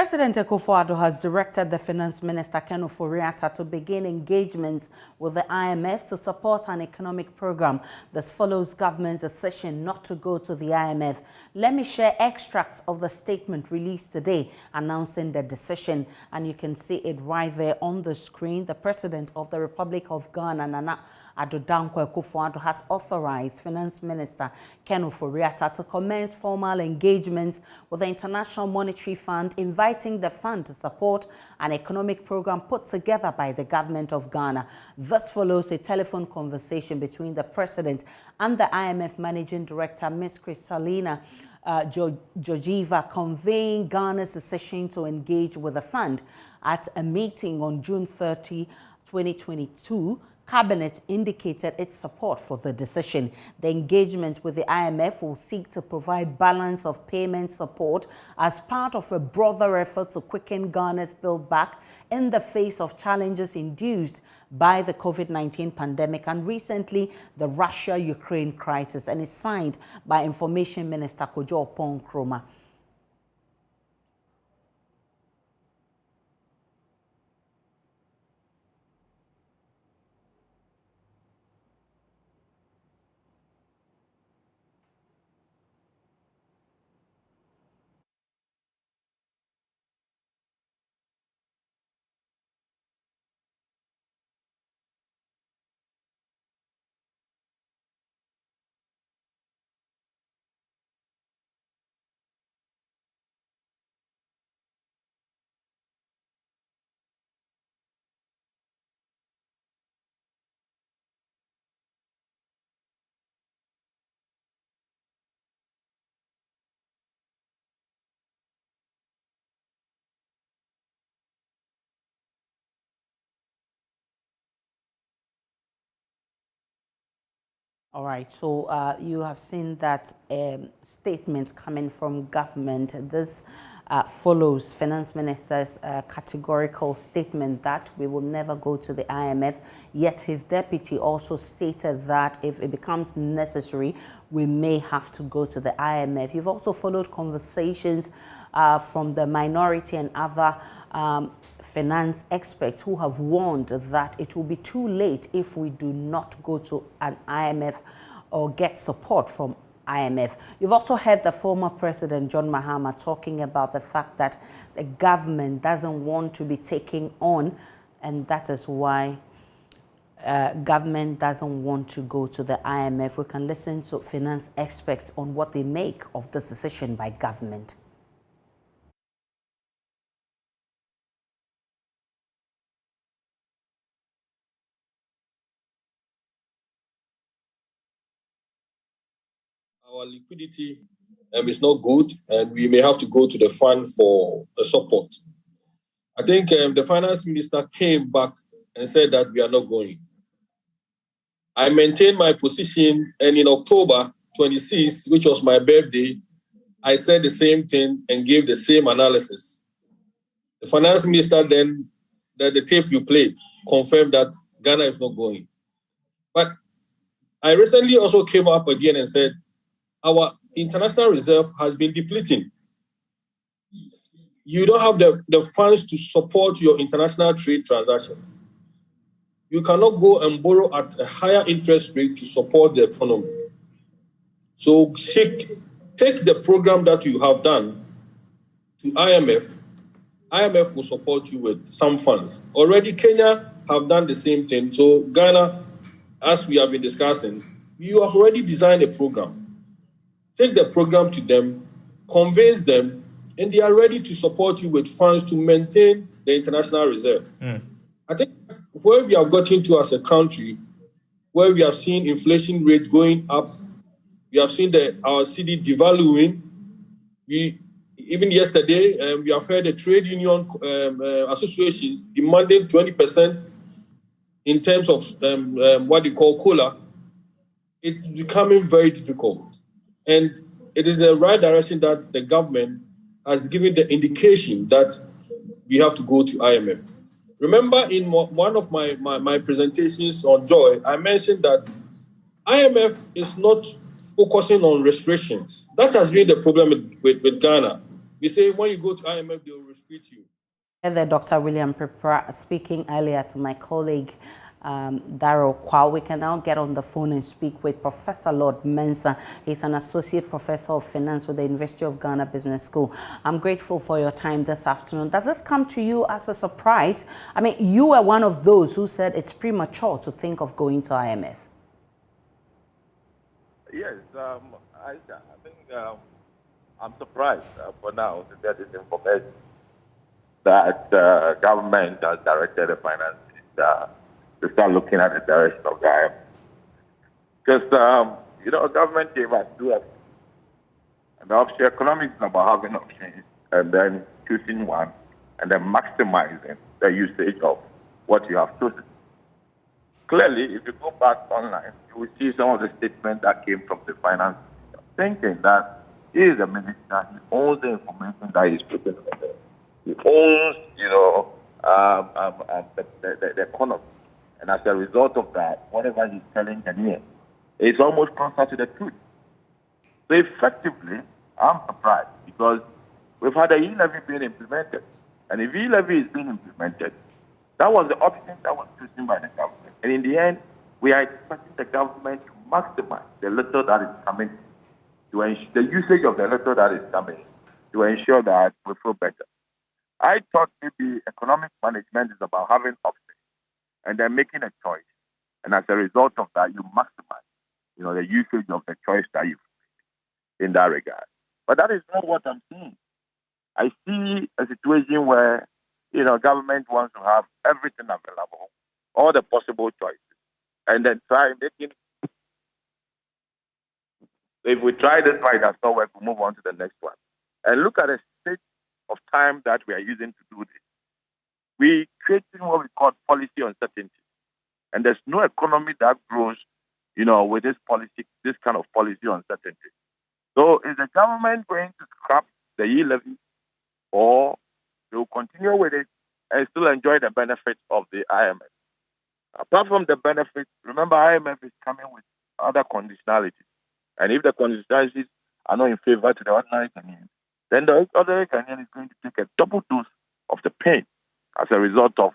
President Akufo-Addo has directed the Finance Minister Ken Ofori-Atta to begin engagements with the IMF to support an economic program. This follows government's decision not to go to the IMF. Let me share extracts of the statement released today announcing the decision, and you can see it right there on the screen. The President of the Republic of Ghana, Nana Addo Dankwa Akufo-Addo, has authorized Finance Minister Ken Ofori-Atta to commence formal engagements with the International Monetary Fund, inviting the fund to support an economic program put together by the government of Ghana. This follows a telephone conversation between the President and the IMF Managing Director, Ms. Kristalina Georgieva, conveying Ghana's decision to engage with the fund. At a meeting on June 30, 2022, Cabinet indicated its support for the decision. The engagement with the IMF will seek to provide balance of payment support as part of a broader effort to quicken Ghana's build back in the face of challenges induced by the COVID-19 pandemic and recently the Russia-Ukraine crisis, and is signed by Information Minister Kojo Oppong-Nkrumah. All right, so you have seen that statement coming from government. This follows Finance Minister's categorical statement that we will never go to the IMF, yet his deputy also stated that if it becomes necessary, we may have to go to the IMF. You've also followed conversations from the minority and other finance experts who have warned that it will be too late if we do not go to an IMF or get support from IMF. You've also heard the former President John Mahama talking about the fact that the government doesn't want to be taking on, and that is why government doesn't want to go to the IMF. We can listen to finance experts on what they make of this decision by government. Our liquidity is not good, and we may have to go to the fund for support. I think the finance minister came back and said that we are not going. I maintained my position, and in October 26, which was my birthday, I said the same thing and gave the same analysis. The finance minister then, the tape you played, confirmed that Ghana is not going. But I recently also came up again and said, our international reserve has been depleting. You don't have the funds to support your international trade transactions. You cannot go and borrow at a higher interest rate to support the economy. So take the program that you have done to IMF. IMF will support you with some funds. Already Kenya have done the same thing. So Ghana, as we have been discussing, you have already designed a program. Take the program to them, convince them, and they are ready to support you with funds to maintain the international reserve. I think where we have gotten to as a country, where we have seen inflation rate going up, we have seen our cedi devaluing. Even yesterday, we have heard the trade union associations demanding 20% in terms of what they call COLA. It's becoming very difficult. And it is the right direction that the government has given the indication that we have to go to IMF. Remember, in one of my presentations on Joy, I mentioned that IMF is not focusing on restrictions. That has been the problem with Ghana. We say when you go to IMF, they will restrict you. There, Dr. William Prepra speaking earlier to my colleague Darrell Kwao. We can now get on the phone and speak with Professor Lord Mensah. He's an associate professor of finance with the University of Ghana Business School. I'm grateful for your time this afternoon. Does this come to you as a surprise? I mean, you were one of those who said it's premature to think of going to IMF. Yes, I think I'm surprised for now to get this information that government has directed the finance minister to start looking at the direction of the IMF. Because, government gave us two options. And the option economics is about having options and then choosing one and then maximizing the usage of what you have chosen. Clearly, if you go back online, you will see some of the statements that came from the finance minister, thinking that he is a minister, he owns the information that he's putting on there. He owns, the economy. And as a result of that, whatever he's telling Ghanaians is almost closer to the truth. So effectively, I'm surprised because we've had a e-levy being implemented. And if e-levy is being implemented, that was the option that was chosen by the government. And in the end, we are expecting the government to maximize the little that is coming, to ensure the usage of the little that is coming, to ensure that we feel better. I thought maybe economic management is about having options and then making a choice. And as a result of that, you maximize, the usage of the choice that you've made in that regard. But that is not what I'm seeing. I see a situation where, government wants to have everything available, all the possible choices, and then try making. If we try this right, that's not work, we move on to the next one. And look at the state of time that we are using to do this. We creating what we call policy uncertainty. And there's no economy that grows, with this kind of policy uncertainty. So is the government going to scrap the e-levy or they will continue with it and still enjoy the benefits of the IMF? Apart from the benefits, remember IMF is coming with other conditionalities. And if the conditionalities are not in favor to the ordinary Ghanaian, then the ordinary Ghanaian is going to take a double dose of the pain as a result of,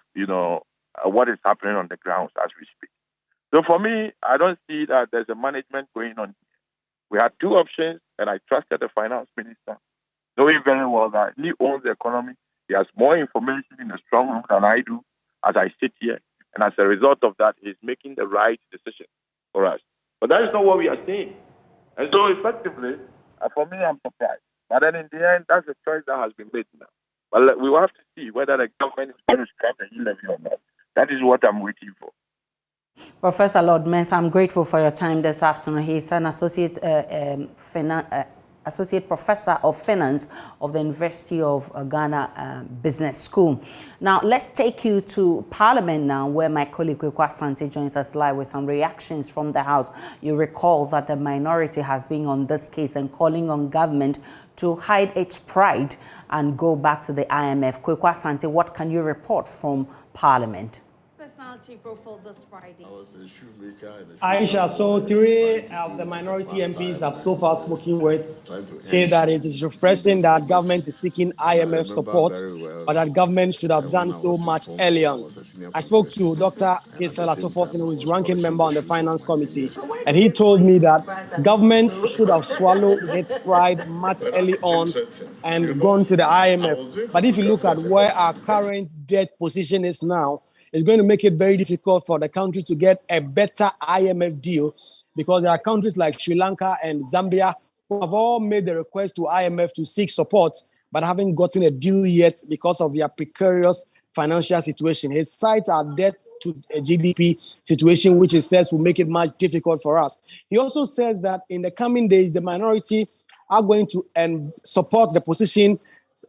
what is happening on the ground as we speak. So for me, I don't see that there's a management going on here. We had two options, and I trusted the finance minister, knowing very well that he owns the economy. He has more information in the strong room than I do as I sit here. And as a result of that, he's making the right decision for us. But that is not what we are saying. And so effectively, for me, I'm surprised. But then in the end, that's a choice that has been made now. But we will have to see whether the government is going to scrap the e-levy or not. That is what I'm waiting for. Professor Lord Mensah, I'm grateful for your time this afternoon. He's an associate professor of finance of the University of Ghana Business School. Now, let's take you to Parliament now, where my colleague Kwekwa Asante joins us live with some reactions from the House. You recall that the minority has been on this case and calling on government to hide its pride and go back to the IMF. Kwekwa Asante, what can you report from Parliament? Personality profile this Friday. Aisha, so three of the minority MPs have so far spoken with say that it is refreshing that government is seeking IMF support, but that government should have done so much earlier. I spoke to Dr. Hazel Atofosin, who is ranking member on the Finance Committee, and he told me that government should have swallowed its pride much early on and gone to the IMF. But if you look at where our current debt position is now, it's going to make it very difficult for the country to get a better IMF deal because there are countries like Sri Lanka and Zambia who have all made the request to IMF to seek support, but haven't gotten a deal yet because of their precarious financial situation. He cites our debt to a GDP situation, which he says will make it much difficult for us. He also says that in the coming days, the minority are going to support the position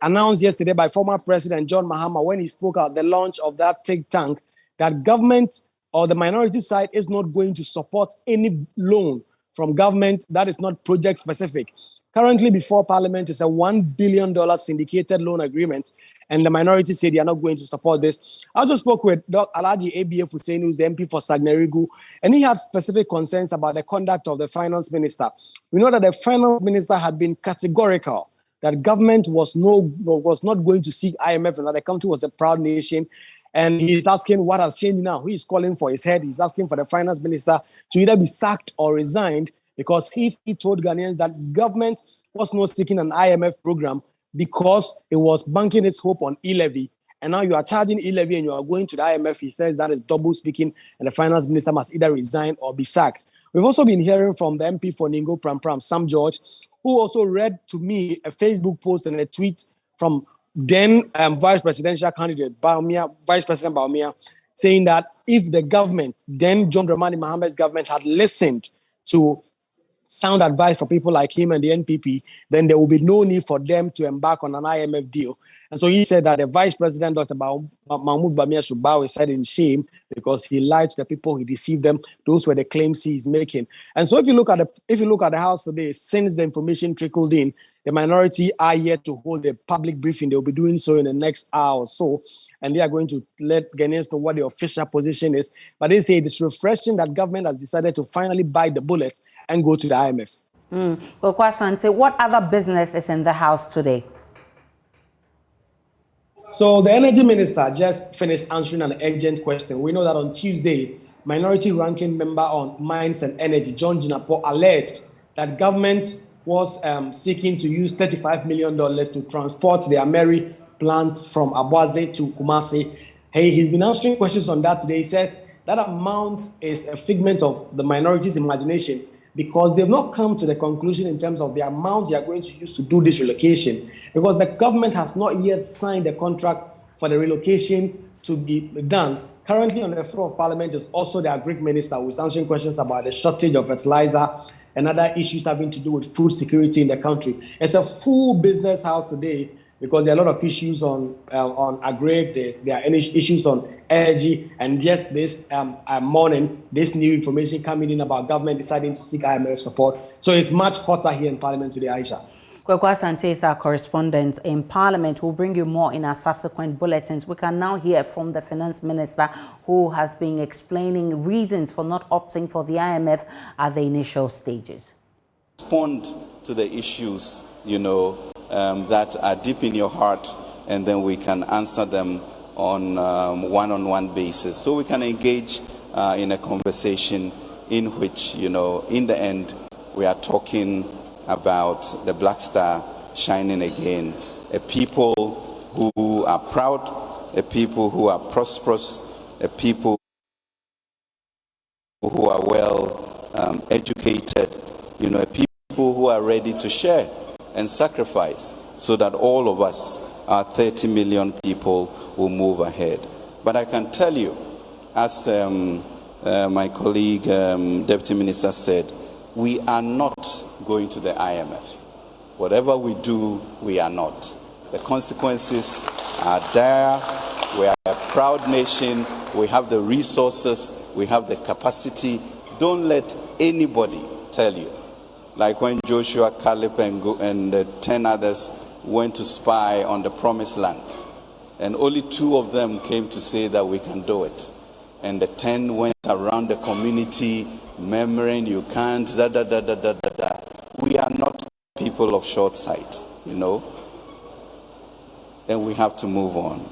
announced yesterday by former President John Mahama when he spoke at the launch of that think tank, that government or the minority side is not going to support any loan from government that is not project specific. Currently before Parliament is a $1 billion syndicated loan agreement, and the minority said they are not going to support this. I also spoke with Dr. Alhaji ABF Hussein, who is the MP for Sagnerigu, and he had specific concerns about the conduct of the finance minister. We know that the finance minister had been categorical that government was not going to seek IMF and that the country was a proud nation. And he's asking what has changed now. He's calling for his head. He's asking for the finance minister to either be sacked or resigned, because he told Ghanaians that government was not seeking an IMF program because it was banking its hope on e-levy. And now you are charging e-levy and you are going to the IMF. He says that is double speaking, and the finance minister must either resign or be sacked. We've also been hearing from the MP for Ningo Pram, Sam George, who also read to me a Facebook post and a tweet from then vice presidential candidate Vice President Baumia, saying that if the government, then John Dramani Mohammed's government, had listened to sound advice for people like him and the NPP, then there will be no need for them to embark on an IMF deal. And so he said that the Vice President, Dr. Mahmoud Bamia, should bow his head in shame because he lied to the people, he deceived them. Those were the claims he's making. And so if you look at the House today, since the information trickled in, the minority are yet to hold a public briefing. They'll be doing so in the next hour or so, and they are going to let Ghanaians know what the official position is. But they say it's refreshing that government has decided to finally bite the bullet and go to the IMF. Well, Kwasante, what other business is in the House today? So the energy minister just finished answering an urgent question. We know that on Tuesday, minority ranking member on mines and energy, John Jinapo, alleged that government was seeking to use $35 million to transport the Ameri plant from Abuaze to Kumasi. He's been answering questions on that today. He says that amount is a figment of the minority's imagination because they've not come to the conclusion in terms of the amount they are going to use to do this relocation, because the government has not yet signed the contract for the relocation to be done. Currently on the floor of Parliament is also the Agric Minister, who is answering questions about the shortage of fertilizer and other issues having to do with food security in the country. It's a full business house today because there are a lot of issues on Agric, there are issues on energy, and just this morning, this new information coming in about government deciding to seek IMF support. So it's much hotter here in Parliament today, Aisha. Kwekwa Sante is our correspondent in Parliament. We'll bring you more in our subsequent bulletins. We can now hear from the Finance Minister, who has been explaining reasons for not opting for the IMF at the initial stages. Respond to the issues, that are deep in your heart, and then we can answer them on one-on-one basis. So we can engage in a conversation in which, in the end, we are talking about the Black Star shining again, a people who are proud, a people who are prosperous, a people who are well educated, a people who are ready to share and sacrifice so that all of us, our 30 million people, will move ahead. But I can tell you, as my colleague, Deputy Minister said, we are not going to the IMF. Whatever we do, we are not. The consequences are dire. We are a proud nation. We have the resources. We have the capacity. Don't let anybody tell you. Like when Joshua, Caleb, and the 10 others went to spy on the promised land. And only 2 of them came to say that we can do it. And the 10 went around the community murmuring, you can't, We are not people of short sight, And we have to move on,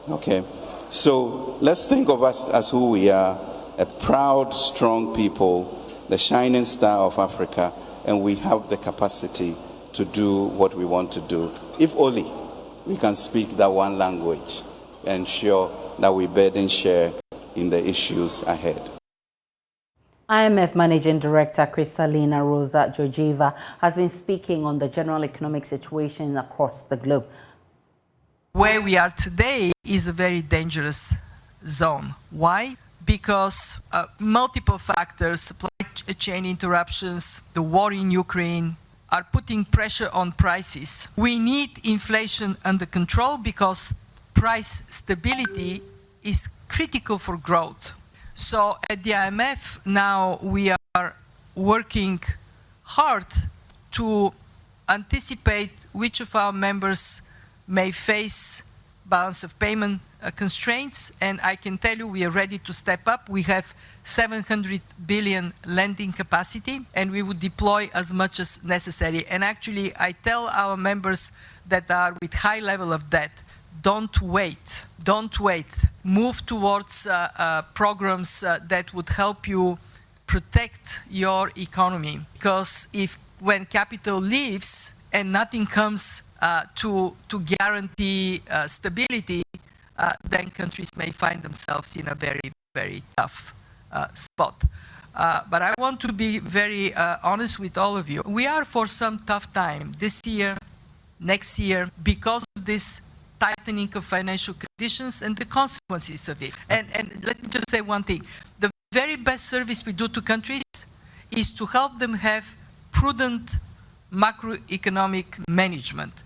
okay? So let's think of us as who we are, a proud, strong people, the shining star of Africa, and we have the capacity to do what we want to do. If only we can speak that one language and ensure that we burden share in the issues ahead. IMF Managing Director Kristalina Rosa Georgieva has been speaking on the general economic situation across the globe. Where we are today is a very dangerous zone. Why? Because multiple factors, supply chain interruptions, the war in Ukraine, are putting pressure on prices. We need inflation under control because price stability is critical for growth. So at the IMF now we are working hard to anticipate which of our members may face balance of payment constraints, and I can tell you we are ready to step up. We have 700 billion lending capacity, and we would deploy as much as necessary. And actually, I tell our members that are with high level of debt, don't wait, don't wait. Move towards programs that would help you protect your economy. Because when capital leaves and nothing comes to guarantee stability, then countries may find themselves in a very, very tough spot. But I want to be very honest with all of you. We are for some tough time this year, next year, because of this tightening of financial conditions and the consequences of it. And let me just say one thing. The very best service we do to countries is to help them have prudent macroeconomic management,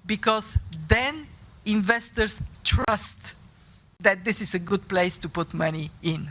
because then investors trust that this is a good place to put money in.